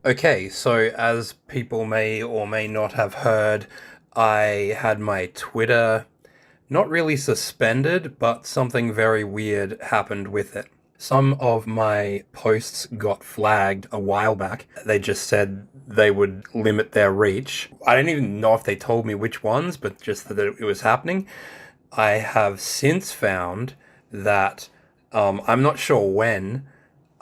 Okay, so as people may or may not have heard, I had my Twitter not really suspended, but something very weird happened with it. Some of my posts got flagged a while back. They just said they would limit their reach. I don't even know if they told me which ones, but just that it was happening. I have since found that I'm not sure when,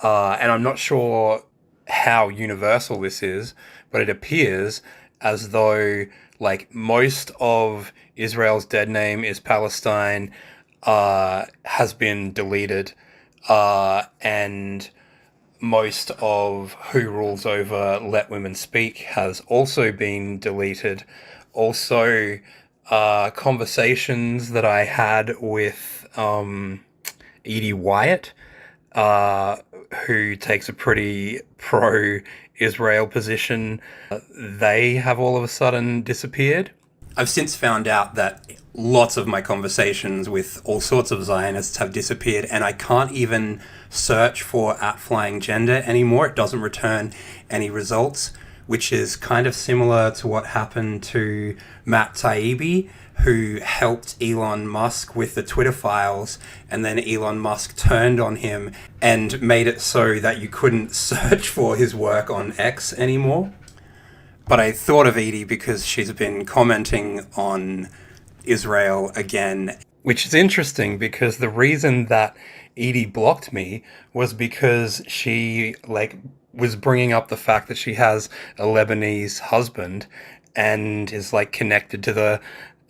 and I'm not sure how universal this is, but it appears as though like most of Israel's dead name is Palestine has been deleted, and most of Who Rules Over Let Women Speak has also been deleted. Also, conversations that I had with Edie Wyatt, uh, who takes a pretty pro-Israel position, they have all of a sudden disappeared. I've since found out that lots of my conversations with all sorts of Zionists have disappeared, and I can't even search for @flying gender anymore. It doesn't return any results, which is kind of similar to what happened to Matt Taibbi, who helped Elon Musk with the Twitter files, and then Elon Musk turned on him and made it so that you couldn't search for his work on X anymore. But I thought of Edie because she's been commenting on Israel again, which is interesting because the reason that Edie blocked me was because she was bringing up the fact that she has a Lebanese husband and is connected to the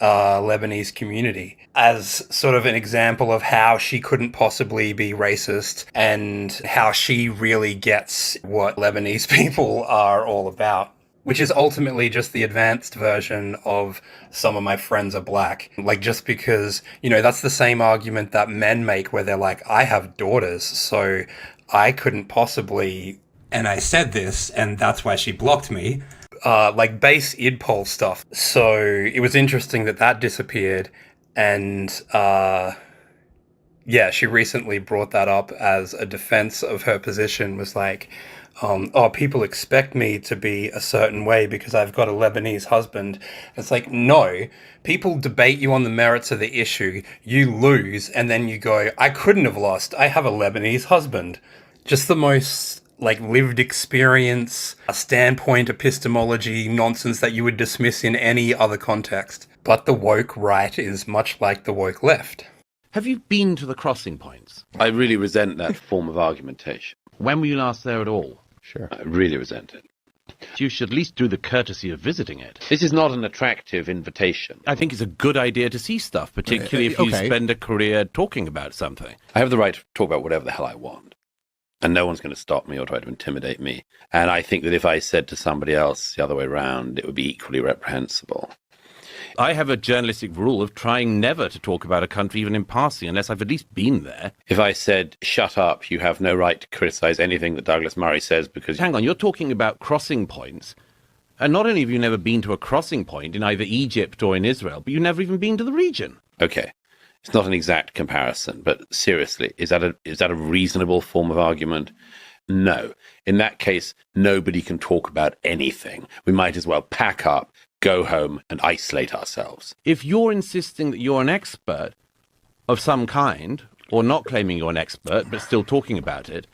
Lebanese community as sort of an example of how she couldn't possibly be racist and how she really gets what Lebanese people are all about, which is ultimately just the advanced version of some of my friends are black. Just because, that's the same argument that men make where they're like, I have daughters, so I couldn't possibly, and I said this, and that's why she blocked me, base idpol stuff. So it was interesting that disappeared, and she recently brought that up as a defense of her position, was like, people expect me to be a certain way because I've got a Lebanese husband. It's like, no, people debate you on the merits of the issue, you lose, and then you go, I couldn't have lost, I have a Lebanese husband. Just the most lived experience, a standpoint epistemology nonsense that you would dismiss in any other context. But the woke right is much like the woke left. Have you been to the crossing points? I really resent that form of argumentation. When were you last there at all? Sure. I really resent it. You should at least do the courtesy of visiting it. This is not an attractive invitation. I think it's a good idea to see stuff, particularly if you spend a career talking about something. I have the right to talk about whatever the hell I want. And no one's going to stop me or try to intimidate me. And I think that if I said to somebody else the other way around, it would be equally reprehensible. I have a journalistic rule of trying never to talk about a country even in passing unless I've at least been there. If I said, shut up, you have no right to criticize anything that Douglas Murray says because... Hang on, you're talking about crossing points. And not only have you never been to a crossing point in either Egypt or in Israel, but you've never even been to the region. Okay. It's not an exact comparison, but seriously, is that a reasonable form of argument? No. In that case, nobody can talk about anything. We might as well pack up, go home, and isolate ourselves. If you're insisting that you're an expert of some kind, or not claiming you're an expert, but still talking about it,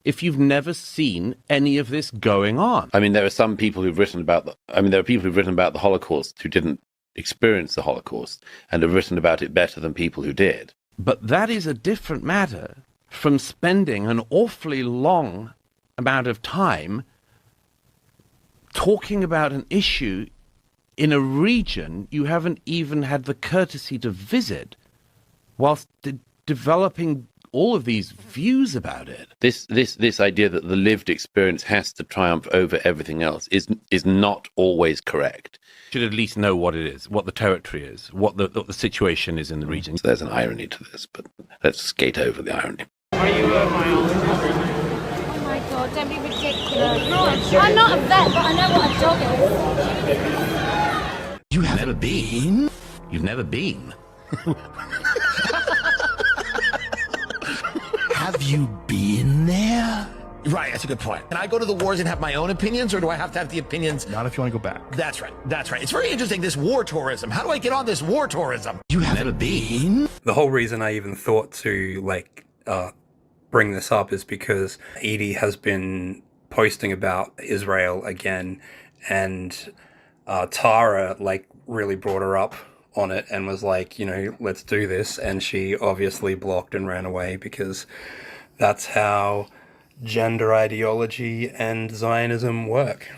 if you've never seen any of this going on. I mean, there are some people who've written about there are people who've written about the Holocaust who didn't experience the Holocaust and have written about it better than people who did. But that is a different matter from spending an awfully long amount of time talking about an issue in a region you haven't even had the courtesy to visit, whilst developing all of these views about it. This idea that the lived experience has to triumph over everything else is not always correct. Should at least know what it is, what the territory is, what the situation is in the region. So there's an irony to this, but let's skate over the irony. Are you a biologist? Oh my god, don't be ridiculous. No, I'm not a vet, but I know what a dog is. You have never been? You've never been? Have you been there? Right, that's a good point. Can I go to the wars and have my own opinions, or do I have to have the opinions? Not if you want to go back. That's right. It's very interesting, this war tourism. How do I get on this war tourism? You haven't been? The whole reason I even thought to, like, bring this up is because Edie has been posting about Israel again, and Tara, like, really brought her up on it and was like, you know, let's do this. And she obviously blocked and ran away because that's how gender ideology and Zionism work.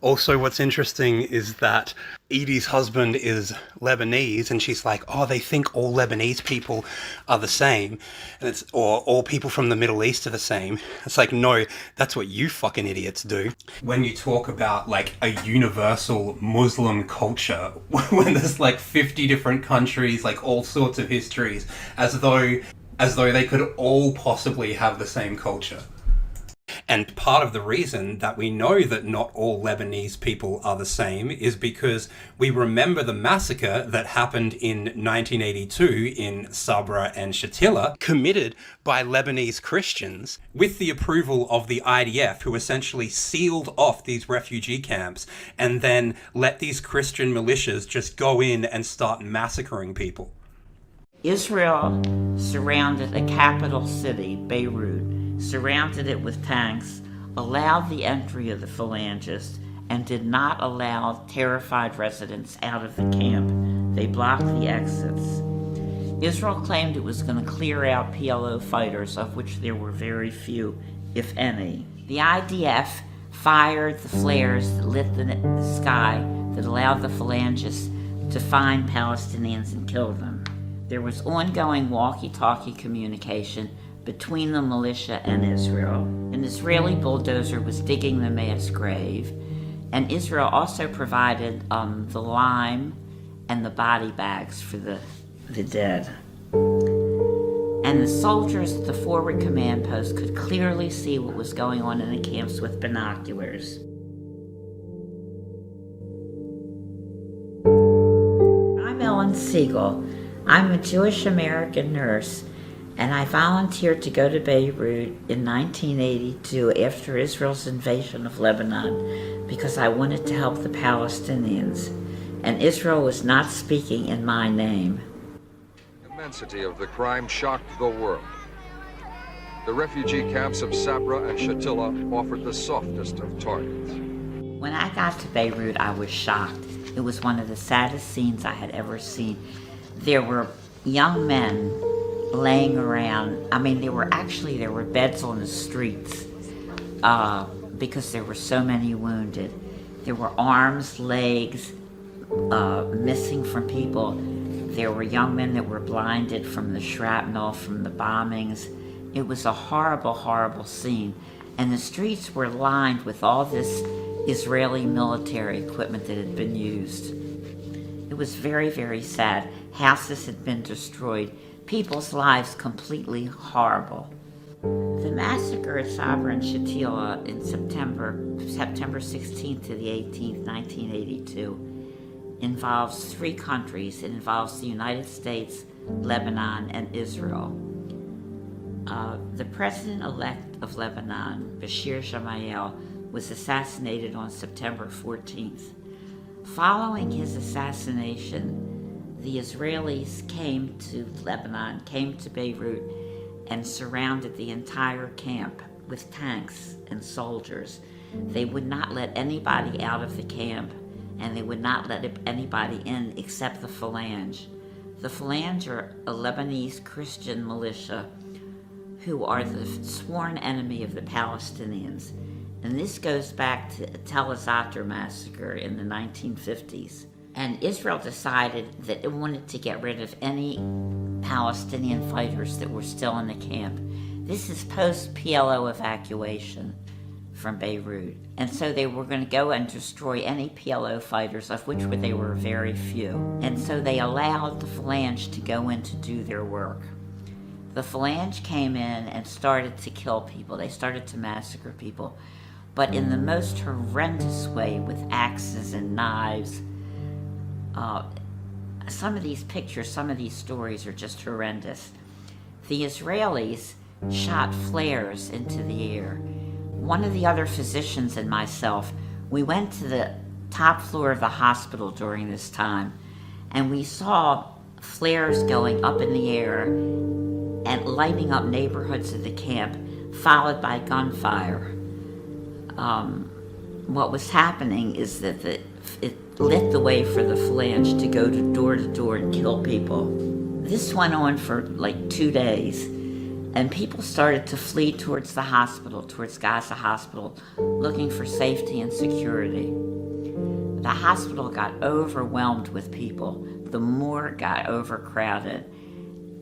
Also, what's interesting is that Edie's husband is Lebanese, and she's like, oh, they think all Lebanese people are the same, and or all people from the Middle East are the same. It's like, no, that's what you fucking idiots do. When you talk about, like, a universal Muslim culture, when there's, like, 50 different countries, like, all sorts of histories, as though they could all possibly have the same culture. And part of the reason that we know that not all Lebanese people are the same is because we remember the massacre that happened in 1982 in Sabra and Shatila, committed by Lebanese Christians with the approval of the IDF, who essentially sealed off these refugee camps and then let these Christian militias just go in and start massacring people. Israel surrounded a capital city, Beirut, surrounded it with tanks, allowed the entry of the phalangists, and did not allow terrified residents out of the camp. They blocked the exits. Israel claimed it was going to clear out PLO fighters, of which there were very few, if any. The IDF fired the flares that lit the sky that allowed the phalangists to find Palestinians and kill them. There was ongoing walkie-talkie communication between the militia and Israel. An Israeli bulldozer was digging the mass grave, and Israel also provided the lime and the body bags for the dead. And the soldiers at the forward command post could clearly see what was going on in the camps with binoculars. I'm Ellen Siegel. I'm a Jewish American nurse, and I volunteered to go to Beirut in 1982 after Israel's invasion of Lebanon because I wanted to help the Palestinians, and Israel was not speaking in my name. The immensity of the crime shocked the world. The refugee camps of Sabra and Shatila offered the softest of targets. When I got to Beirut, I was shocked. It was one of the saddest scenes I had ever seen. There were young men laying around. I mean, there were beds on the streets because there were so many wounded. There were arms, legs missing from people. There were young men that were blinded from the shrapnel, from the bombings. It was a horrible, horrible scene. And the streets were lined with all this Israeli military equipment that had been used. It was very, very sad. Houses had been destroyed. People's lives completely horrible. The massacre at Sabra and Shatila in September 16th to the 18th, 1982, involves 3 countries. It involves the United States, Lebanon, and Israel. The president-elect of Lebanon, Bashir Gemayel, was assassinated on September 14th. Following his assassination, the Israelis came to Lebanon, came to Beirut, and surrounded the entire camp with tanks and soldiers. They would not let anybody out of the camp, and they would not let anybody in except the Phalange. The Phalange are a Lebanese Christian militia who are the sworn enemy of the Palestinians. And this goes back to the Tel Zatar massacre in the 1950s. And Israel decided that it wanted to get rid of any Palestinian fighters that were still in the camp. This is post-PLO evacuation from Beirut. And so they were going to go and destroy any PLO fighters, of which there were very few. And so they allowed the Phalange to go in to do their work. The Phalange came in and started to kill people. They started to massacre people, but in the most horrendous way, with axes and knives. Some of these pictures, some of these stories are just horrendous. The Israelis shot flares into the air, One of the other physicians and myself, we went to the top floor of the hospital during this time, and we saw flares going up in the air and lighting up neighborhoods of the camp, followed by gunfire. What was happening is that it lit the way for the phalange to go to door and kill people. This went on for like 2 days, and people started to flee towards the hospital, towards Gaza Hospital, looking for safety and security. The hospital got overwhelmed with people. The morgue got overcrowded.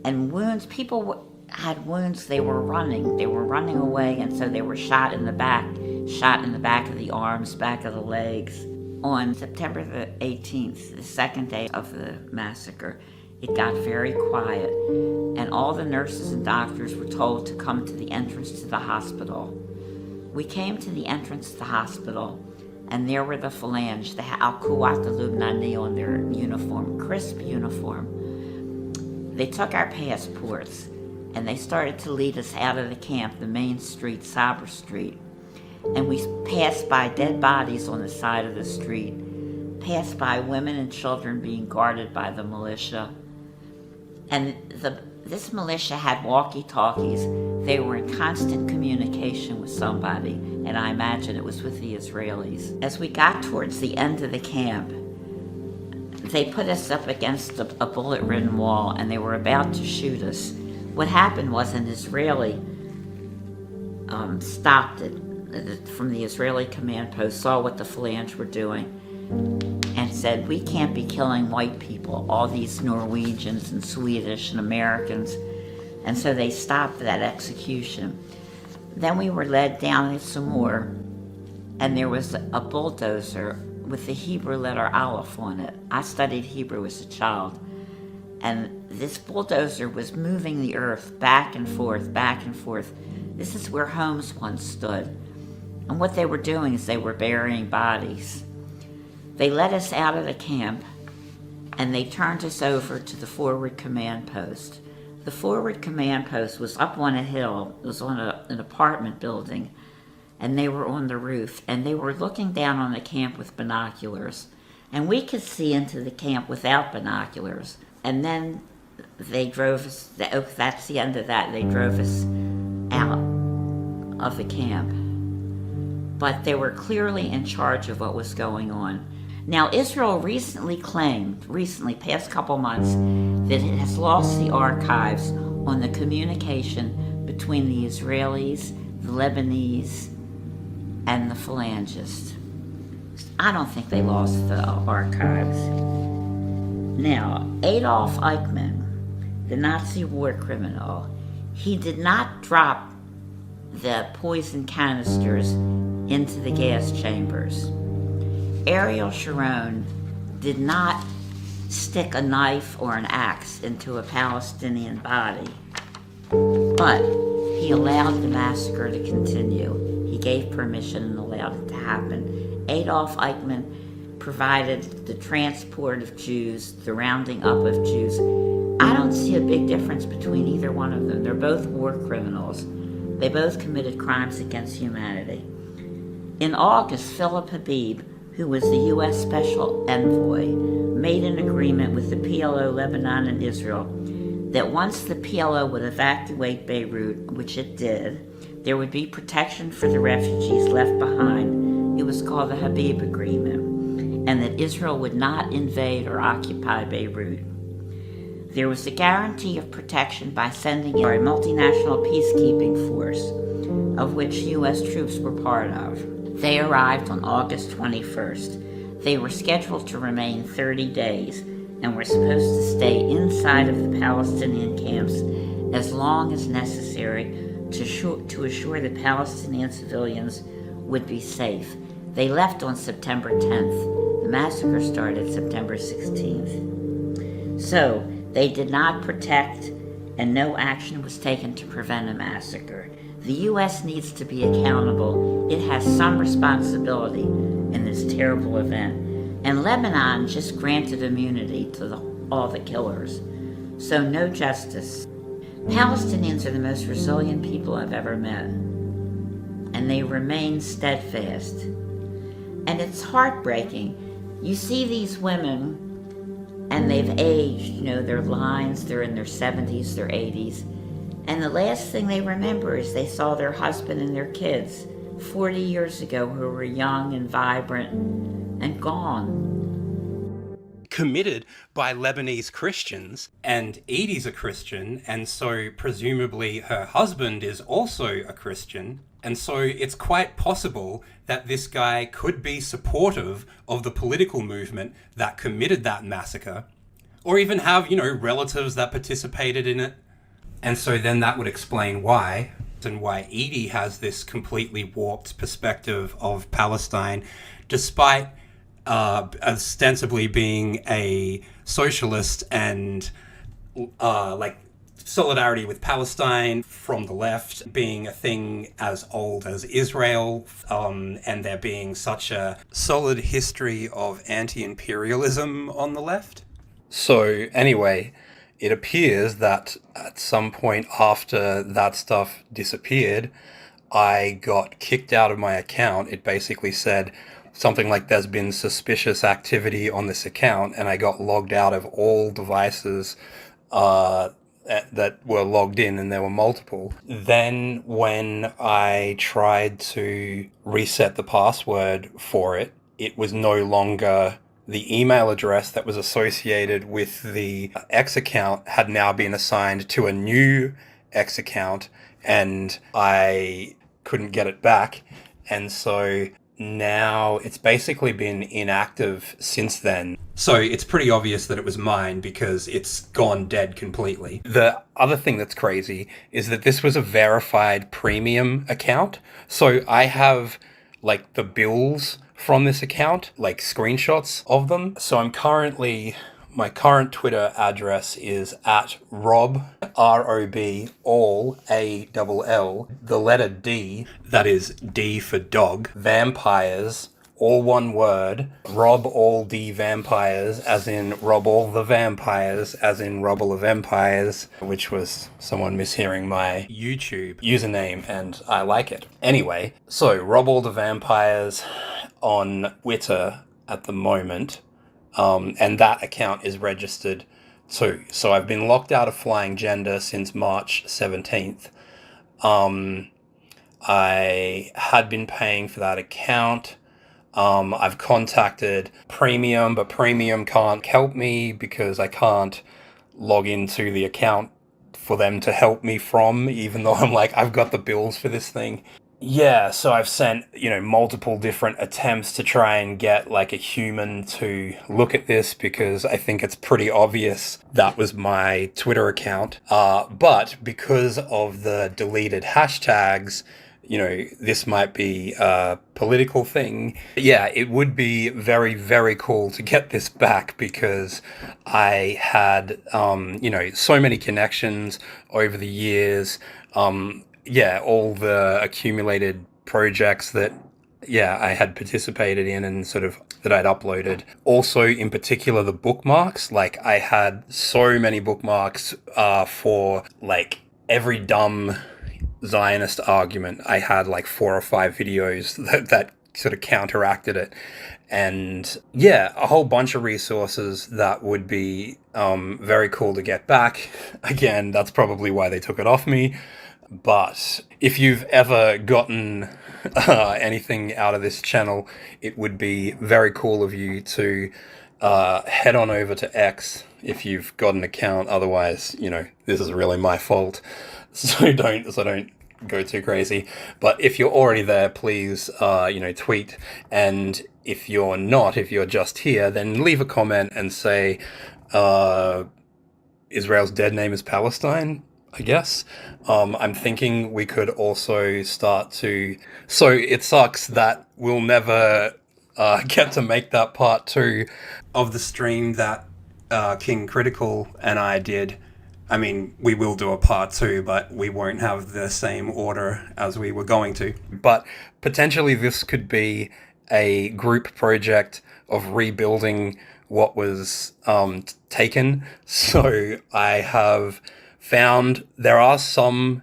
And wounds, people had wounds, they were running away, and so they were shot in the back of the arms, back of the legs. On September the 18th, the second day of the massacre, it got very quiet, and all the nurses and doctors were told to come to the entrance to the hospital. We came to the entrance to the hospital, and there were the phalange, the Al-Quwat al-Lubnani on their uniform, crisp uniform. They took our passports, and they started to lead us out of the camp, the main street, Sabra Street. And we passed by dead bodies on the side of the street, passed by women and children being guarded by the militia. And this militia had walkie-talkies. They were in constant communication with somebody, and I imagine it was with the Israelis. As we got towards the end of the camp, they put us up against a bullet-ridden wall, and they were about to shoot us. What happened was an Israeli stopped it from the Israeli command post, saw what the phalange were doing, and said, "We can't be killing white people, all these Norwegians and Swedish and Americans." And so they stopped that execution. Then we were led down some more, and there was a bulldozer with the Hebrew letter Aleph on it. I studied Hebrew as a child. And this bulldozer was moving the earth back and forth, back and forth. This is where homes once stood. And what they were doing is they were burying bodies. They let us out of the camp, and they turned us over to the forward command post. The forward command post was up on a hill. It was on an apartment building, and they were on the roof, and they were looking down on the camp with binoculars. And we could see into the camp without binoculars. And then they drove us, that's the end of that, they drove us out of the camp. But they were clearly in charge of what was going on. Now, Israel recently claimed, past couple months, that it has lost the archives on the communication between the Israelis, the Lebanese, and the phalangists. I don't think they lost the archives. Now, Adolf Eichmann, the Nazi war criminal, he did not drop the poison canisters into the gas chambers. Ariel Sharon did not stick a knife or an axe into a Palestinian body, but he allowed the massacre to continue. He gave permission and allowed it to happen. Adolf Eichmann provided the transport of Jews, the rounding up of Jews. I don't see a big difference between either one of them. They're both war criminals. They both committed crimes against humanity. In August, Philip Habib, who was the U.S. Special Envoy, made an agreement with the PLO, Lebanon, and Israel that once the PLO would evacuate Beirut, which it did, there would be protection for the refugees left behind. It was called the Habib Agreement, and that Israel would not invade or occupy Beirut. There was a guarantee of protection by sending in a multinational peacekeeping force, of which U.S. troops were part of. They arrived on August 21st. They were scheduled to remain 30 days and were supposed to stay inside of the Palestinian camps as long as necessary to assure the Palestinian civilians would be safe. They left on September 10th. The massacre started September 16th. So, they did not protect, and no action was taken to prevent a massacre. The U.S. needs to be accountable. It has some responsibility in this terrible event. And Lebanon just granted immunity to all the killers. So no justice. Palestinians are the most resilient people I've ever met. And and they remain steadfast. And it's heartbreaking. You see these women, and they've aged, you know, their lines, they're in their 70s, their 80s, and the last thing they remember is they saw their husband and their kids 40 years ago who were young and vibrant and gone. Committed by Lebanese Christians, and Edie's a Christian, and so presumably her husband is also a Christian, and so it's quite possible that this guy could be supportive of the political movement that committed that massacre, or even have, you know, relatives that participated in it. And so then that would explain why, and why Edie has this completely warped perspective of Palestine, despite ostensibly being a socialist and like solidarity with Palestine from the left being a thing as old as Israel, and there being such a solid history of anti-imperialism on the left. So anyway, it appears that at some point after that stuff disappeared, I got kicked out of my account. It basically said something like there's been suspicious activity on this account, and I got logged out of all devices that were logged in, and there were multiple. Then when I tried to reset the password for it, it was no longer the email address that was associated with the X account had now been assigned to a new X account, and I couldn't get it back. And so now it's basically been inactive since then. So it's pretty obvious that it was mine because it's gone dead completely. The other thing that's crazy is that this was a verified premium account. So I have like the bills from this account, like screenshots of them. So my current Twitter address is at Rob, R-O-B, all, A-double-L, the letter D, that is D for dog, vampires, all one word, Rob all D vampires, as in Rob all the vampires, as in Rob all of empires, which was someone mishearing my YouTube username, and I like it. Anyway, so Rob all the vampires on Twitter at the moment, and that account is registered too. So I've been locked out of Flying Gender since March 17th. I had been paying for that account. I've contacted Premium, but Premium can't help me because I can't log into the account for them to help me from, even though I'm like, I've got the bills for this thing. Yeah, so I've sent, you know, multiple different attempts to try and get like a human to look at this because I think it's pretty obvious that was my Twitter account. But because of the deleted hashtags, you know, this might be a political thing. Yeah, it would be very, very cool to get this back because I had, you know, so many connections over the years. Yeah, all the accumulated projects that, yeah, I had participated in and sort of that I'd uploaded. Also, in particular, the bookmarks. Like, I had so many bookmarks for, like, every dumb Zionist argument. I had, like, 4 or 5 videos that sort of counteracted it. And, yeah, a whole bunch of resources that would be very cool to get back. Again, that's probably why they took it off me. But if you've ever gotten anything out of this channel, it would be very cool of you to head on over to X if you've got an account. Otherwise, you know, this is really my fault. So don't go too crazy. But if you're already there, please, you know, tweet. And if you're not, if you're just here, then leave a comment and say, Israel's dead name is Palestine, I guess. I'm thinking we could also start to... So it sucks that we'll never get to make that part 2 of the stream that King Critical and I did. I mean, we will do a part 2, but we won't have the same order as we were going to. But potentially this could be a group project of rebuilding what was taken. So I have found there are some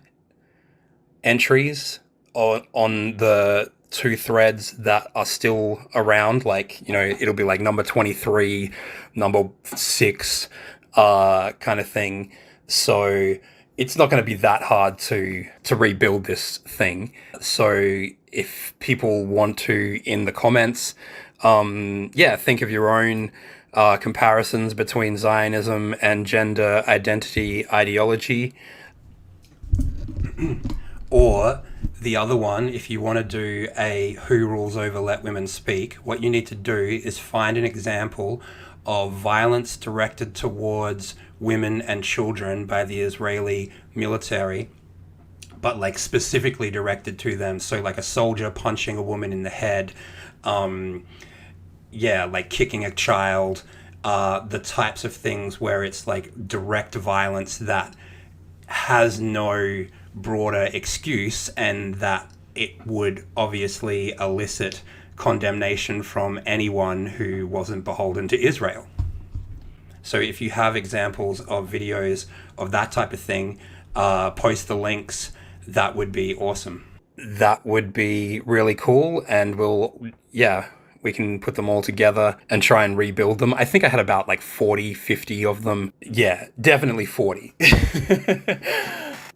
entries on the two threads that are still around, like, you know, it'll be like number 23, number 6, kind of thing. So it's not going to be that hard to rebuild this thing. So if people want to, in the comments, think of your own comparisons between Zionism and gender identity ideology. Or the other one, if you want to do a Who Rules Over Let Women Speak, what you need to do is find an example of violence directed towards women and children by the Israeli military, but like specifically directed to them. So like a soldier punching a woman in the head, like kicking a child, the types of things where it's like direct violence that has no broader excuse, and that it would obviously elicit condemnation from anyone who wasn't beholden to Israel. So if you have examples of videos of that type of thing, post the links. That would be awesome. That would be really cool, and we can put them all together and try and rebuild them. I think I had about like 40, 50 of them. Yeah, definitely 40.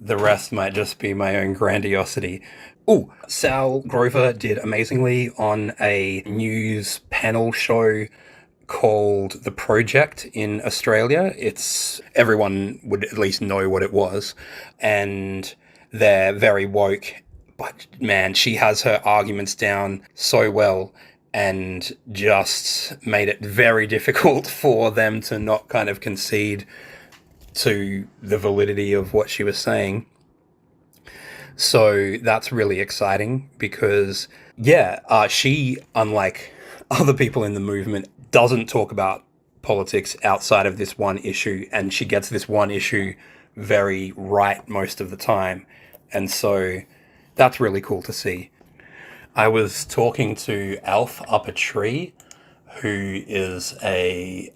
The rest might just be my own grandiosity. Ooh, Sal Grover did amazingly on a news panel show called The Project in Australia. Everyone would at least know what it was, and they're very woke, but man, she has her arguments down so well, and just made it very difficult for them to not kind of concede to the validity of what she was saying. So that's really exciting because, she, unlike other people in the movement, doesn't talk about politics outside of this one issue, and she gets this one issue very right most of the time. And so that's really cool to see. I was talking to Alf up a tree, who is I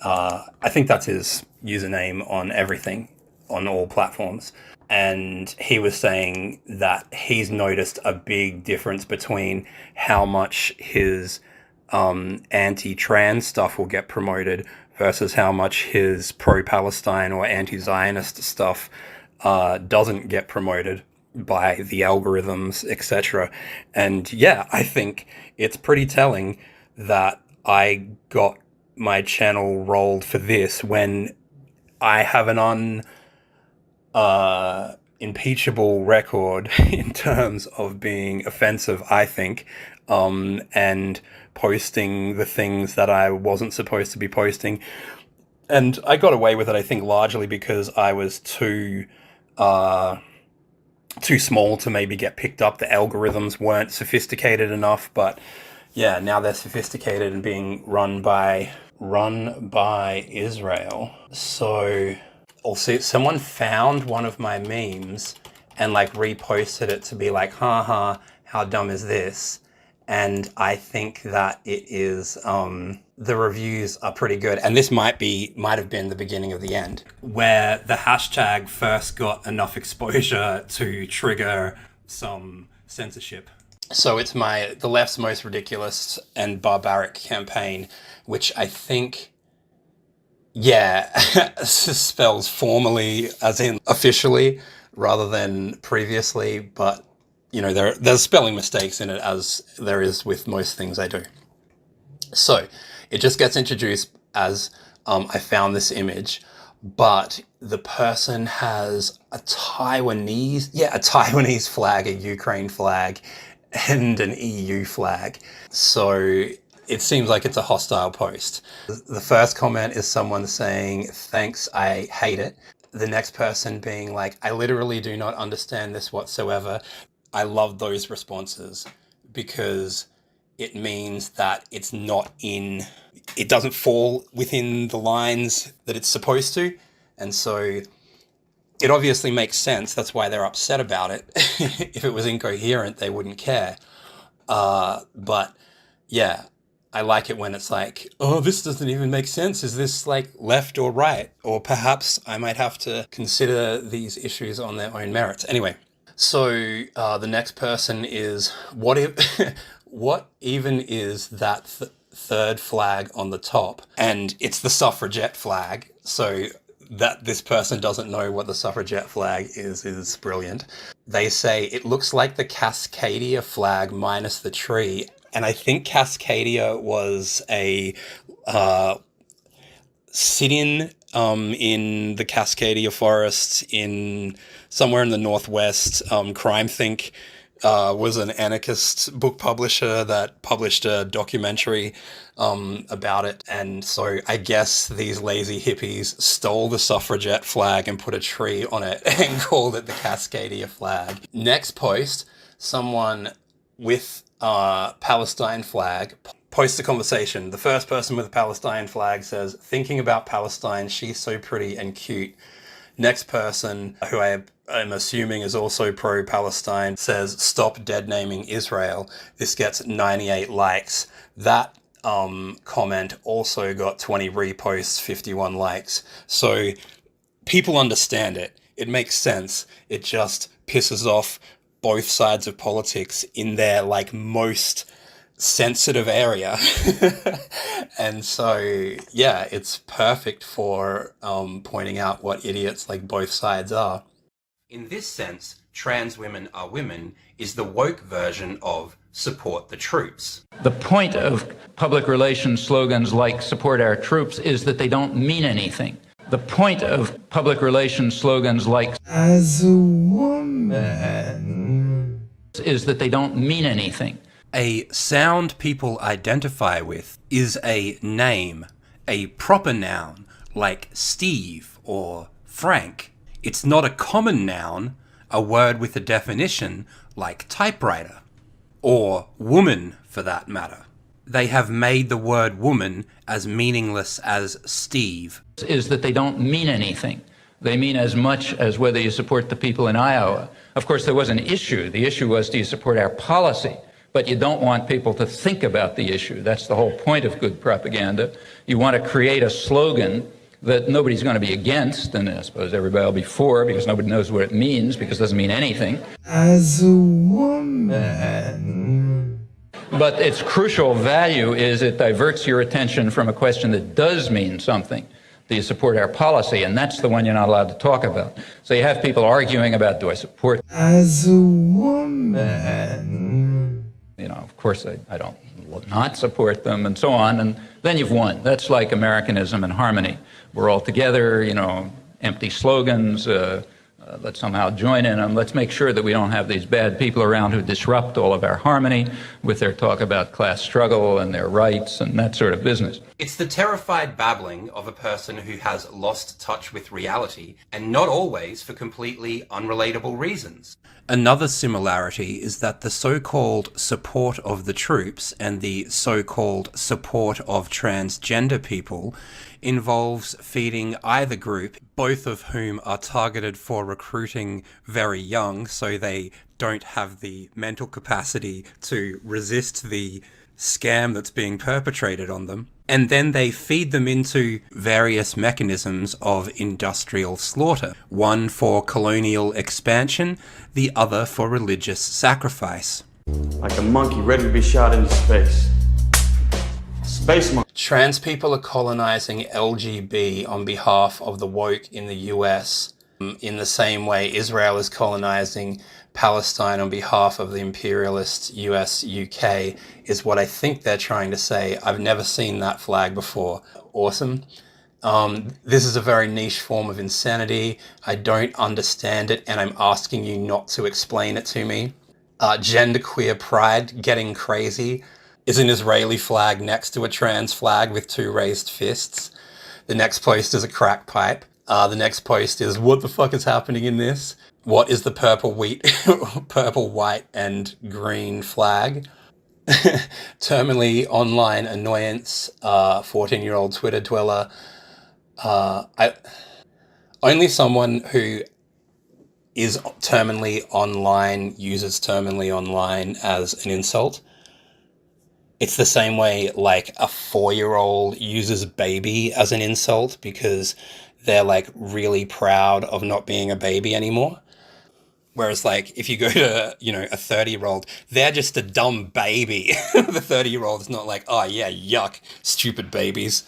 think that's his username on everything, on all platforms. And he was saying that he's noticed a big difference between how much his anti-trans stuff will get promoted versus how much his pro-Palestine or anti-Zionist stuff doesn't get promoted by the algorithms, etc. And I think it's pretty telling that I got my channel rolled for this when I have an impeachable record in terms of being offensive, I think, and posting the things that I wasn't supposed to be posting. And I got away with it, I think, largely because I was too small to maybe get picked up. The algorithms weren't sophisticated enough, but now they're sophisticated and being run by Israel. So also someone found one of my memes and like reposted it to be like, haha, how dumb is this? And I think that it is, the reviews are pretty good. And this might have been the beginning of the end, where the hashtag first got enough exposure to trigger some censorship. So it's the left's most ridiculous and barbaric campaign, which I think, spells formally as in officially rather than previously, but there's spelling mistakes in it, as there is with most things I do. So it just gets introduced as I found this image, but the person has a Taiwanese flag, a Ukraine flag, and an EU flag. So it seems like it's a hostile post. The first comment is someone saying, "Thanks, I hate it." The next person being like, "I literally do not understand this whatsoever." I love those responses because it means that it doesn't fall within the lines that it's supposed to. And so it obviously makes sense. That's why they're upset about it. If it was incoherent, they wouldn't care. But I like it when it's like, oh, this doesn't even make sense. Is this like left or right? Or perhaps I might have to consider these issues on their own merits. Anyway. So the next person is, what if, what even is that third flag on the top? And it's the suffragette flag. So that this person doesn't know what the suffragette flag is brilliant. They say it looks like the Cascadia flag minus the tree. And I think Cascadia was a sit-in in the Cascadia forests in somewhere in the Northwest. Crime Think was an anarchist book publisher that published a documentary about it. And so I guess these lazy hippies stole the suffragette flag and put a tree on it and called it the Cascadia flag. Next post, someone with Palestine flag posts a conversation. The first person with a Palestine flag says, thinking about Palestine, she's so pretty and cute. Next person, who I am assuming is also pro-Palestine, says, stop dead naming Israel. This gets 98 likes. That comment also got 20 reposts, 51 likes. So people understand it. It makes sense. It just pisses off both sides of politics in their like most sensitive area. And so yeah, it's perfect for pointing out what idiots like both sides are. In this sense, trans women are women is the woke version of support the troops. The point of public relations slogans like support our troops is that they don't mean anything. The point of public relations slogans like as a woman is that they don't mean anything. A sound people identify with is a name, a proper noun, like Steve or Frank. It's not a common noun, a word with a definition, like typewriter, or woman for that matter. They have made the word woman as meaningless as Steve. Is that they don't mean anything. They mean as much as whether you support the people in Iowa. Of course, there was an issue. The issue was, do you support our policy? But you don't want people to think about the issue. That's the whole point of good propaganda. You want to create a slogan that nobody's going to be against, and I suppose everybody will be for, because nobody knows what it means, because it doesn't mean anything. As a woman. But its crucial value is it diverts your attention from a question that does mean something. Do you support our policy? And that's the one you're not allowed to talk about. So you have people arguing about, do I support as a woman? You know, of course, I don't not support them, and so on, and then you've won. That's like Americanism and harmony. We're all together, you know, empty slogans, let's somehow join in them. Let's make sure that we don't have these bad people around who disrupt all of our harmony with their talk about class struggle and their rights and that sort of business. It's the terrified babbling of a person who has lost touch with reality, and not always for completely unrelatable reasons. Another similarity is that the so-called support of the troops and the so-called support of transgender people involves feeding either group, both of whom are targeted for recruiting very young, so they don't have the mental capacity to resist the scam that's being perpetrated on them. And then they feed them into various mechanisms of industrial slaughter, one for colonial expansion, the other for religious sacrifice. Like a monkey ready to be shot into space. Space monkey. Trans people are colonizing LGB on behalf of the woke in the US, in the same way Israel is colonizing Palestine on behalf of the imperialist US, UK, is what I think they're trying to say. I've never seen that flag before. Awesome. This is a very niche form of insanity. I don't understand it, and I'm asking you not to explain it to me. Genderqueer pride, getting crazy, is an Israeli flag next to a trans flag with two raised fists. The next post is a crack pipe. The next post is, what the fuck is happening in this? What is the purple, white, and green flag? Terminally online annoyance, 14-year-old Twitter dweller. Only someone who is terminally online uses terminally online as an insult. It's the same way like a 4-year-old uses baby as an insult because they're like really proud of not being a baby anymore. Whereas, like, if you go to, you know, a 30-year-old, they're just a dumb baby. The 30-year-old is not like, oh, yeah, yuck, stupid babies.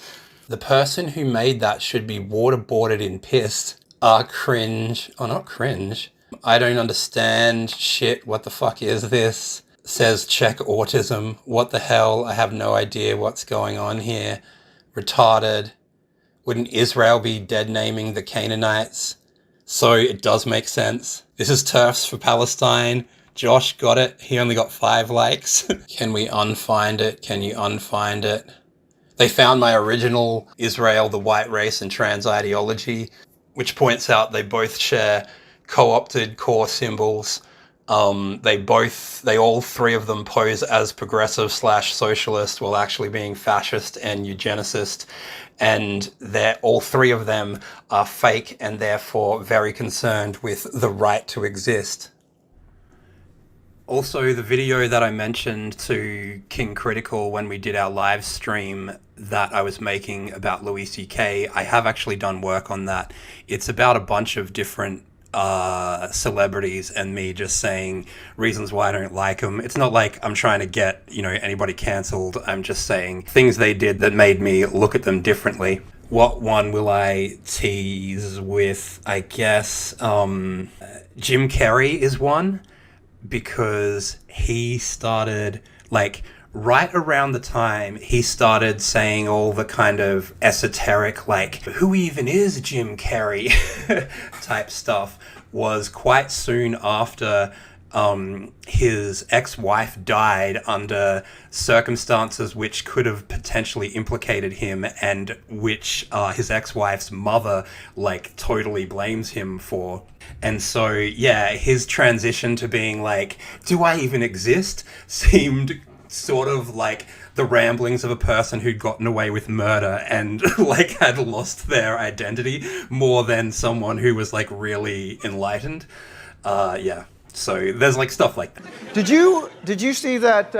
The person who made that should be waterboarded in piss. Cringe. Oh, not cringe. I don't understand shit. What the fuck is this? Says check autism. What the hell? I have no idea what's going on here. Retarded. Wouldn't Israel be dead naming the Canaanites? So it does make sense. This is TERFs for Palestine. Josh got it. He only got 5 likes. Can we unfind it? Can you unfind it? They found my original Israel, the white race and trans ideology, which points out they both share co-opted core symbols. They all 3 of them pose as progressive / socialist while actually being fascist and eugenicist. And all 3 of them are fake and therefore very concerned with the right to exist. Also, the video that I mentioned to King Critical when we did our live stream that I was making about Louis C.K., I have actually done work on that. It's about a bunch of different celebrities and me just saying reasons why I don't like them. It's not like I'm trying to get, you know, anybody cancelled. I'm just saying things they did that made me look at them differently. What one will I tease with? I guess Jim Carrey is one, because he started, like, right around the time he started saying all the kind of esoteric, like, who even is Jim Carrey type stuff, was quite soon after his ex-wife died under circumstances which could have potentially implicated him, and which his ex-wife's mother, like, totally blames him for. And so, yeah, his transition to being like, do I even exist, seemed sort of like the ramblings of a person who'd gotten away with murder and like had lost their identity, more than someone who was like really enlightened. Yeah. So there's like stuff like that. Did you see that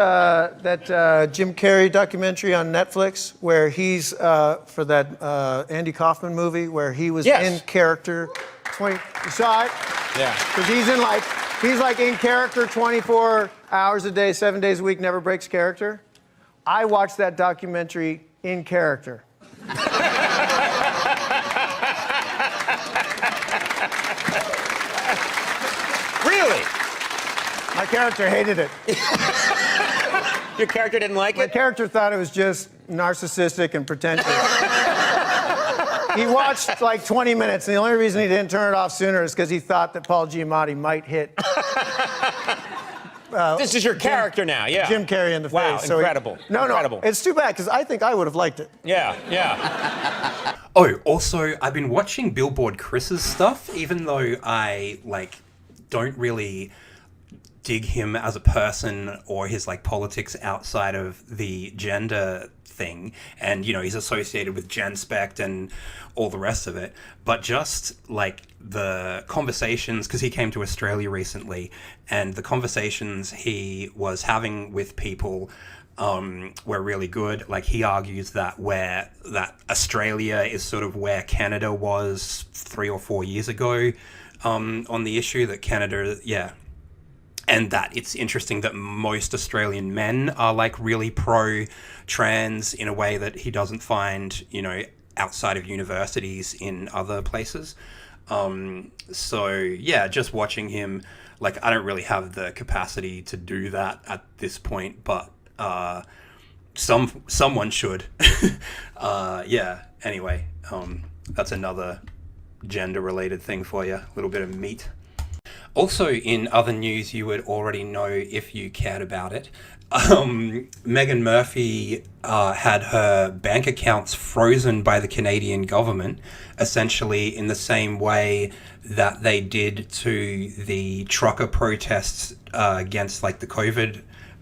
Jim Carrey documentary on Netflix where he's for that Andy Kaufman movie where he was in character? You saw it? Yeah. Because he's like in character 24 hours a day, 7 days a week, never breaks character. I watched that documentary in character. Really? My character hated it. Your character didn't like it? My character thought it was just narcissistic and pretentious. He watched like 20 minutes, and the only reason he didn't turn it off sooner is because he thought that Paul Giamatti might hit. This is your character now, yeah. Jim Carrey in the wow, face. Incredible. No, incredible. It's too bad, because I think I would have liked it. Yeah, yeah. Oh, also, I've been watching Billboard Chris's stuff, even though I, like, don't really dig him as a person or his, like, politics outside of the gender thing. And, you know, he's associated with GenSpect and all the rest of it. But just, like, the conversations, because he came to Australia recently, and the conversations he was having with people were really good. Like, he argues that Australia is sort of where Canada was 3 or 4 years ago on the issue, that Canada, and that it's interesting that most Australian men are like really pro-trans in a way that he doesn't find, you know, outside of universities in other places. So yeah, just watching him, like, I don't really have the capacity to do that at this point, but someone should. Yeah, anyway, that's another gender-related thing for you, a little bit of meat. Also, in other news you would already know if you cared about it, Meghan Murphy had her bank accounts frozen by the Canadian government, essentially in the same way that they did to the trucker protests against, like, the COVID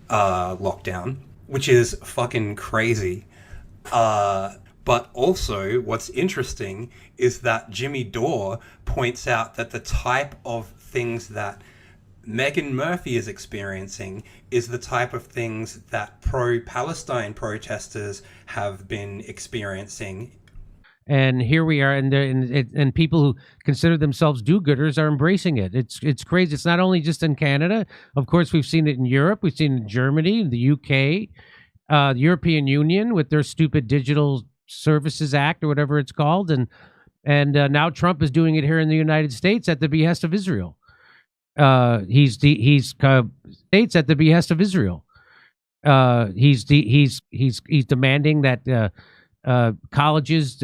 lockdown, which is fucking crazy. But also, what's interesting is that Jimmy Dore points out that the type of things that Meghan Murphy is experiencing is the type of things that pro-Palestine protesters have been experiencing. And here we are, and people who consider themselves do-gooders are embracing it. It's crazy. It's not only just in Canada. Of course, we've seen it in Europe. We've seen it in Germany, the UK, the European Union with their stupid Digital Services Act or whatever it's called, and now Trump is doing it here in the United States at the behest of Israel. He's states at the behest of Israel. He's demanding that. Colleges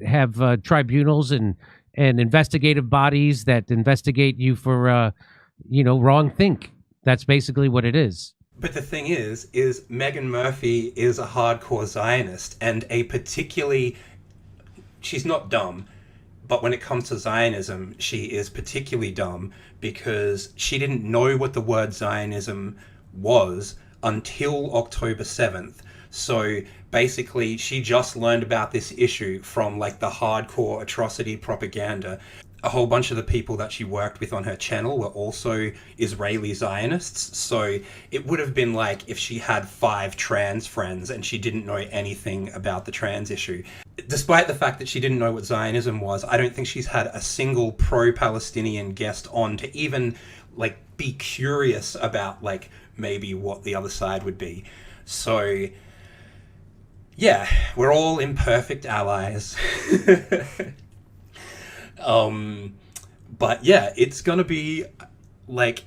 have tribunals and investigative bodies that investigate you for, wrong think. That's basically what it is. But the thing is Meghan Murphy is a hardcore Zionist, and she's not dumb, but when it comes to Zionism, she is particularly dumb because she didn't know what the word Zionism was until October 7th. So basically, she just learned about this issue from like the hardcore atrocity propaganda. A whole bunch of the people that she worked with on her channel were also Israeli Zionists. So it would have been like if she had 5 trans friends and she didn't know anything about the trans issue. Despite the fact that she didn't know what Zionism was, I don't think she's had a single pro-Palestinian guest on to even like be curious about like maybe what the other side would be. So yeah, we're all imperfect allies. But yeah, it's gonna be like,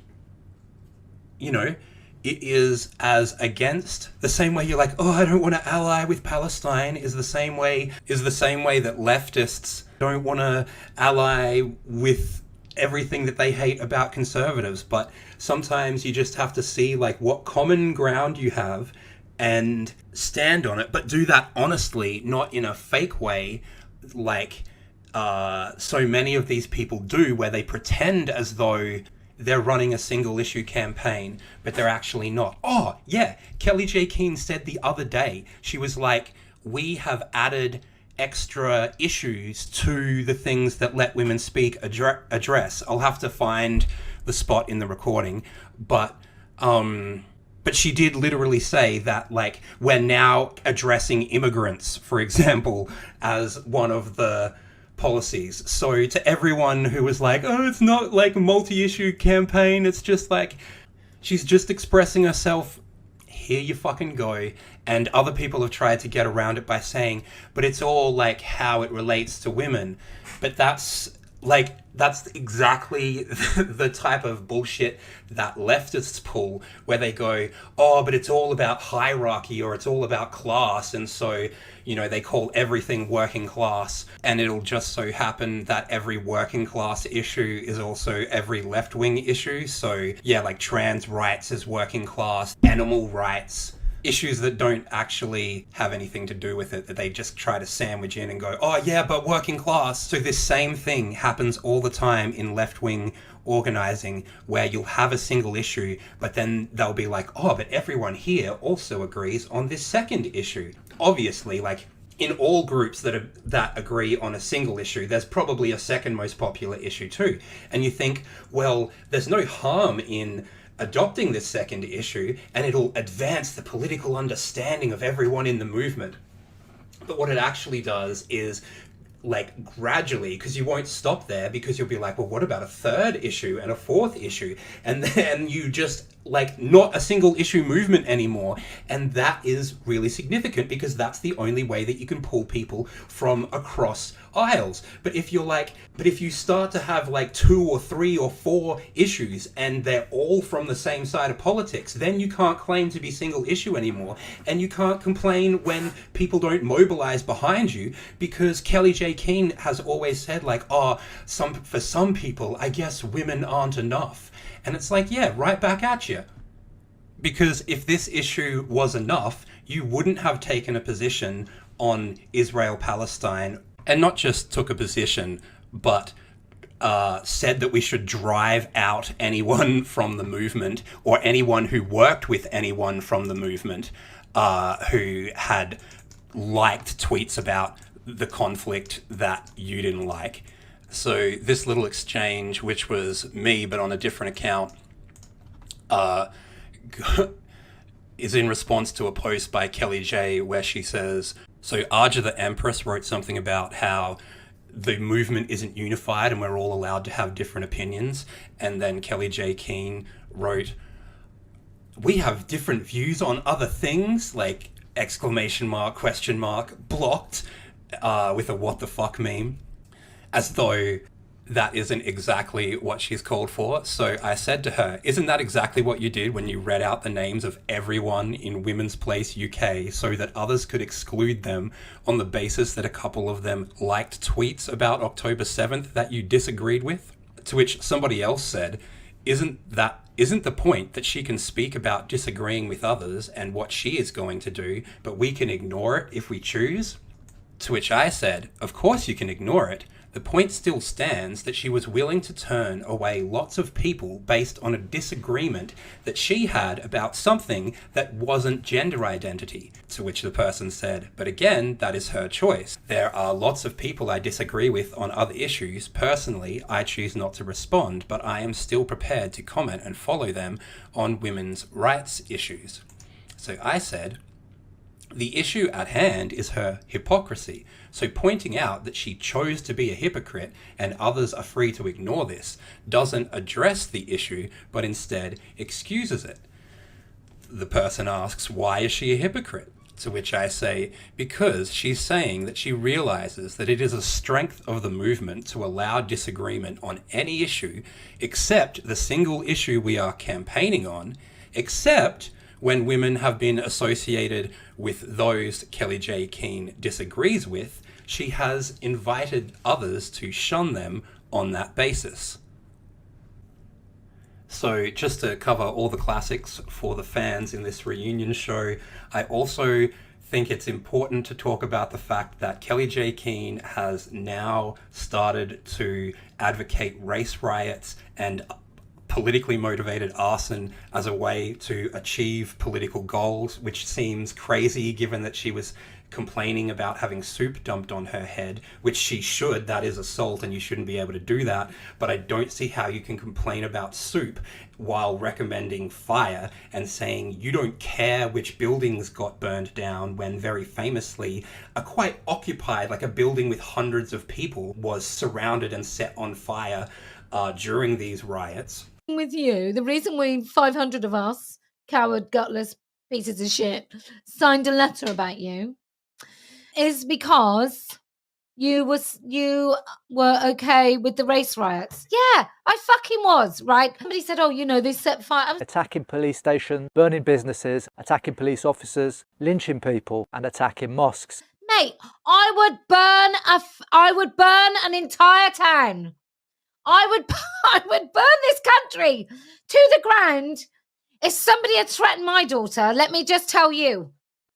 it is as against the same way you're like, oh, I don't want to ally with Palestine is the same way that leftists don't want to ally with everything that they hate about conservatives. But sometimes you just have to see like what common ground you have and stand on it, but do that honestly, not in a fake way like so many of these people do, where they pretend as though they're running a single issue campaign, but they're actually not. Oh, yeah, Kellie-Jay Keen said the other day, she was like, we have added extra issues to the things that Let Women Speak address. I'll have to find the spot in the recording, but she did literally say that, like, we're now addressing immigrants, for example, as one of the policies. So to everyone who was like, oh, it's not like a multi-issue campaign, it's just like, she's just expressing herself, here you fucking go. And other people have tried to get around it by saying, but it's all like how it relates to women. But that's exactly the type of bullshit that leftists pull, where they go, oh, but it's all about hierarchy or it's all about class, and so, they call everything working class, and it'll just so happen that every working class issue is also every left-wing issue. So yeah, like trans rights is working class, animal rights, issues that don't actually have anything to do with it, that they just try to sandwich in and go, oh yeah, but working class. So this same thing happens all the time in left-wing organizing, where you'll have a single issue, but then they'll be like, oh, but everyone here also agrees on this second issue. Obviously, like, in all groups that agree on a single issue, there's probably a second most popular issue too. And you think, well, there's no harm in adopting this second issue, and it'll advance the political understanding of everyone in the movement. But what it actually does is, like, gradually, because you won't stop there, because you'll be like, well, what about a third issue and a fourth issue? And then you just, like, not a single issue movement anymore. And that is really significant, because that's the only way that you can pull people from across aisles. But if you start to have like 2 or 3 or 4 issues and they're all from the same side of politics, then you can't claim to be single issue anymore, and you can't complain when people don't mobilize behind you, because Kellie-Jay Keen has always said, like, oh, for some people, I guess women aren't enough. And it's like, yeah, right back at you. Because if this issue was enough, you wouldn't have taken a position on Israel-Palestine, and not just took a position, but said that we should drive out anyone from the movement, or anyone who worked with anyone from the movement who had liked tweets about the conflict that you didn't like. So this little exchange, which was me but on a different account, is in response to a post by Kellie-Jay where she says, So Arja the Empress wrote something about how the movement isn't unified and we're all allowed to have different opinions. And then Kellie-Jay Keen wrote, we have different views on other things, like exclamation mark, question mark, blocked with a what the fuck meme, as though that isn't exactly what she's called for. So I said to her, isn't that exactly what you did when you read out the names of everyone in Women's Place UK so that others could exclude them on the basis that a couple of them liked tweets about October 7th that you disagreed with? To which somebody else said, isn't the point that she can speak about disagreeing with others and what she is going to do, but we can ignore it if we choose? To which I said, of course you can ignore it. The point still stands that she was willing to turn away lots of people based on a disagreement that she had about something that wasn't gender identity. To which the person said, but again, that is her choice. There are lots of people I disagree with on other issues. Personally, I choose not to respond, but I am still prepared to comment and follow them on women's rights issues. So I said, the issue at hand is her hypocrisy. So pointing out that she chose to be a hypocrite and others are free to ignore this doesn't address the issue, but instead excuses it. The person asks, why is she a hypocrite? To which I say, because she's saying that she realizes that it is a strength of the movement to allow disagreement on any issue, except the single issue we are campaigning on, except when women have been associated with those Kellie-Jay Keen disagrees with. She has invited others to shun them on that basis. So just to cover all the classics for the fans in this reunion show, I also think it's important to talk about the fact that Kellie-Jay Keen has now started to advocate race riots and politically motivated arson as a way to achieve political goals, which seems crazy given that she was complaining about having soup dumped on her head, which she should. That is assault and you shouldn't be able to do that. But I don't see how you can complain about soup while recommending fire and saying you don't care which buildings got burned down, when very famously a quite occupied, like a building with hundreds of people, was surrounded and set on fire during these riots. With you, the reason 500 of us, coward, gutless pieces of shit, signed a letter about you is because you were okay with the race riots. Yeah, I fucking was, right? Somebody said, oh, they set fire. Attacking police stations, burning businesses, attacking police officers, lynching people and attacking mosques. Mate, I would burn an entire town. I would burn this country to the ground if somebody had threatened my daughter. Let me just tell you.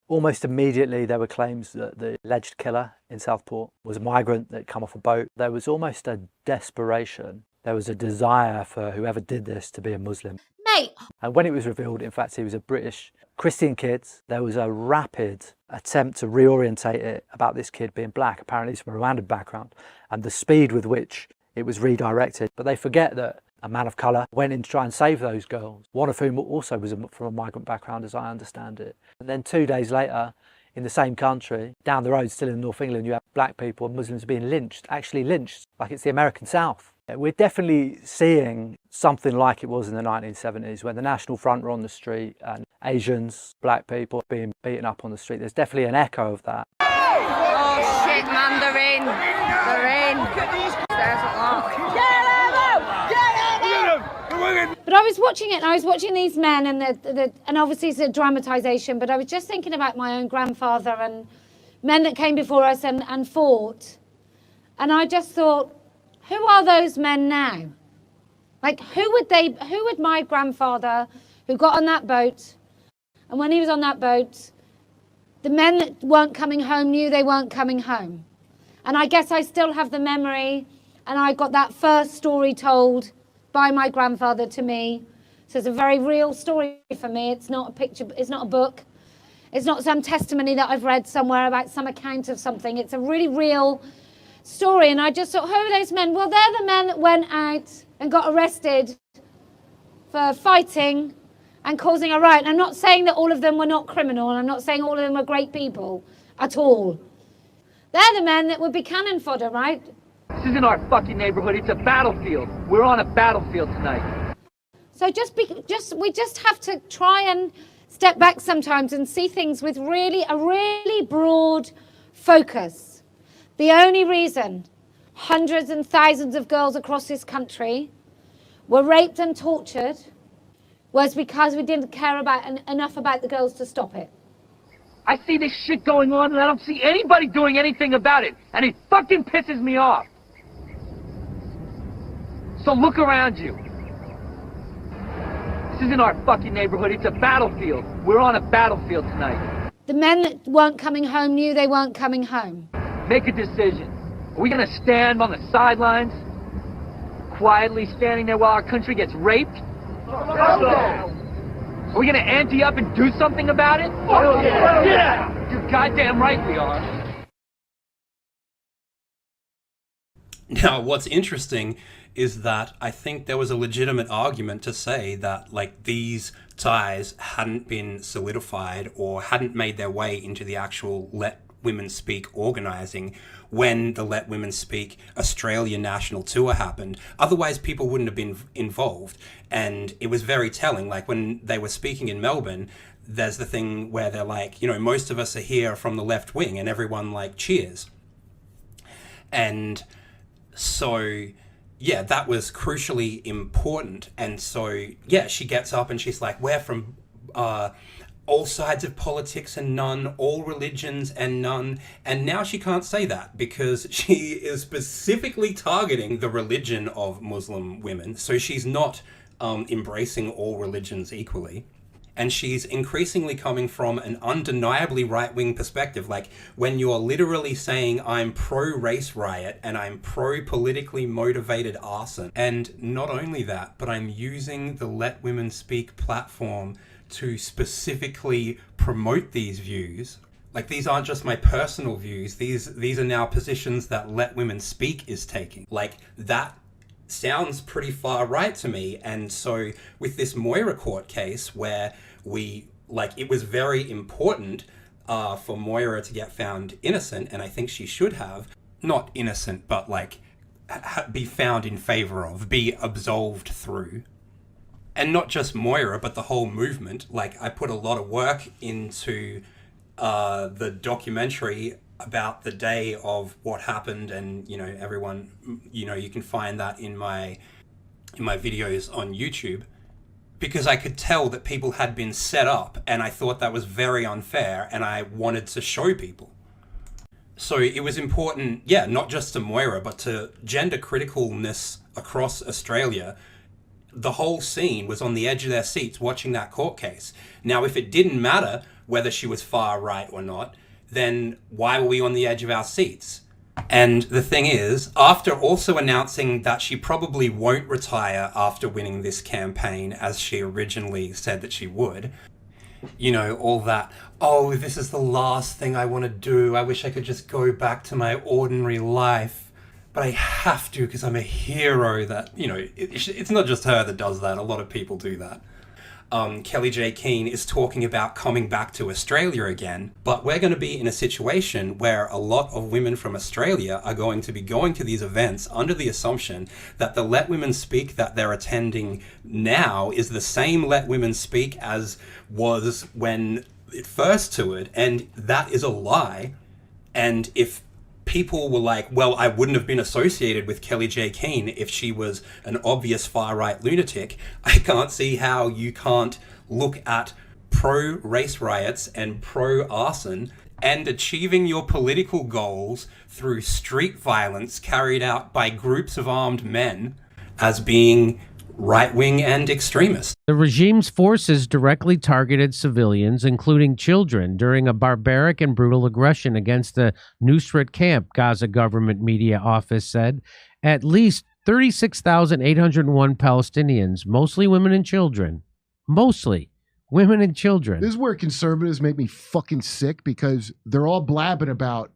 Almost immediately there were claims that the alleged killer in Southport was a migrant that had come off a boat. There was almost a desperation. There was a desire for whoever did this to be a Muslim. Mate. And when it was revealed, in fact, he was a British Christian kid, there was a rapid attempt to reorientate it about this kid being black. Apparently he's from a Rwandan background, and the speed with which it was redirected. But they forget that a man of colour went in to try and save those girls, one of whom also was from a migrant background, as I understand it. And then 2 days later, in the same country, down the road, still in North England, you have black people and Muslims being lynched, actually lynched, like it's the American South. We're definitely seeing something like it was in the 1970s when the National Front were on the street and Asians, black people being beaten up on the street. There's definitely an echo of that. Oh shit, man, they're in. They're in. There's a lot. But I was watching it, and I was watching these men, and obviously it's a dramatisation, but I was just thinking about my own grandfather and men that came before us and fought. And I just thought, who are those men now? Like, who would my grandfather, who got on that boat, and when he was on that boat, the men that weren't coming home knew they weren't coming home. And I guess I still have the memory, and I got that first story told by my grandfather to me. So it's a very real story for me. It's not a picture, it's not a book. It's not some testimony that I've read somewhere about some account of something. It's a really real story. And I just thought, who are those men? Well, they're the men that went out and got arrested for fighting and causing a riot. And I'm not saying that all of them were not criminal, and I'm not saying all of them were great people. at all. They're the men that would be cannon fodder, right? This isn't our fucking neighborhood, it's a battlefield. We're on a battlefield tonight. So we just have to try and step back sometimes and see things with a really broad focus. The only reason hundreds and thousands of girls across this country were raped and tortured was because we didn't care enough about the girls to stop it. I see this shit going on and I don't see anybody doing anything about it. And it fucking pisses me off. So look around you. This isn't our fucking neighborhood, it's a battlefield. We're on a battlefield tonight. The men that weren't coming home knew they weren't coming home. Make a decision. Are we gonna stand on the sidelines, quietly standing there while our country gets raped? Are we gonna ante up and do something about it? Yeah! You're goddamn right we are. Now, what's interesting is that I think there was a legitimate argument to say that, like, these ties hadn't been solidified or hadn't made their way into the actual Let Women Speak organizing when the Let Women Speak Australia National Tour happened. Otherwise, people wouldn't have been involved. And it was very telling. Like, when they were speaking in Melbourne, there's the thing where they're like, you know, most of us are here from the left wing, and everyone, like, cheers. And so, yeah, that was crucially important. And so, yeah, she gets up and she's like, we're from all sides of politics and none, all religions and none. And now she can't say that because she is specifically targeting the religion of Muslim women. So she's not embracing all religions equally. And she's increasingly coming from an undeniably right-wing perspective. Like, when you're literally saying, I'm pro-race riot and I'm pro-politically motivated arson. And not only that, but I'm using the Let Women Speak platform to specifically promote these views. Like, these aren't just my personal views. These are now positions that Let Women Speak is taking. Like, that sounds pretty far right to me. And so with this Moira court case where it was very important for Moira to get found innocent, and I think she should have, not innocent, but like be found in favor of, be absolved through. And not just Moira, but the whole movement. Like, I put a lot of work into the documentary about the day of what happened, and, you know, everyone, you know, you can find that in my videos on YouTube, because I could tell that people had been set up, and I thought that was very unfair, and I wanted to show people. So it was important, yeah, not just to Moira, but to gender criticalness across Australia. The whole scene was on the edge of their seats watching that court case. Now, if it didn't matter whether she was far right or not, then why were we on the edge of our seats? And the thing is, after also announcing that she probably won't retire after winning this campaign, as she originally said that she would, you know, all that, oh, this is the last thing I want to do. I wish I could just go back to my ordinary life. But I have to because I'm a hero. That, you know, it's not just her that does that. A lot of people do that. Kellie-Jay Keen is talking about coming back to Australia again, but we're going to be in a situation where a lot of women from Australia are going to be going to these events under the assumption that the Let Women Speak that they're attending now is the same Let Women Speak as was when it first toured, and that is a lie. And if people were like, well, I wouldn't have been associated with Kellie-Jay Keen if she was an obvious far-right lunatic, I can't see how you can't look at pro-race riots and pro-arson and achieving your political goals through street violence carried out by groups of armed men as being right-wing and extremist. The regime's forces directly targeted civilians, including children, during a barbaric and brutal aggression against the Nusrat camp, Gaza government media office said. At least 36,801 Palestinians, mostly women and children. Mostly women and children. This is where conservatives make me fucking sick, because they're all blabbing about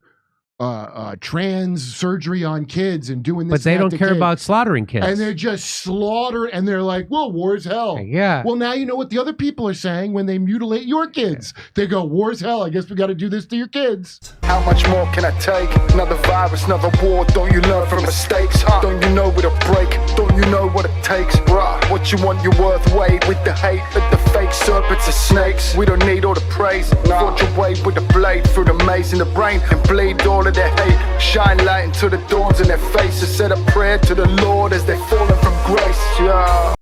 trans surgery on kids and doing this. But they don't care about slaughtering kids. And they're just slaughter, and they're like, well, war is hell. Yeah. Well, now you know what the other people are saying when they mutilate your kids. They go, war is hell. I guess we got to do this to your kids. How much more can I take? Another virus, another war. Don't you learn from mistakes? Huh? Don't you know it'll break? Don't you know what it takes? Bruh, what you want, you're worth weight. With the hate of the fake serpents and snakes. We don't need all the praise. Forge your way with the blade through the maze in the brain and bleed all of their hate. Shine light into the dawns in their faces. Said a prayer to the Lord as they're falling from grace. Yeah.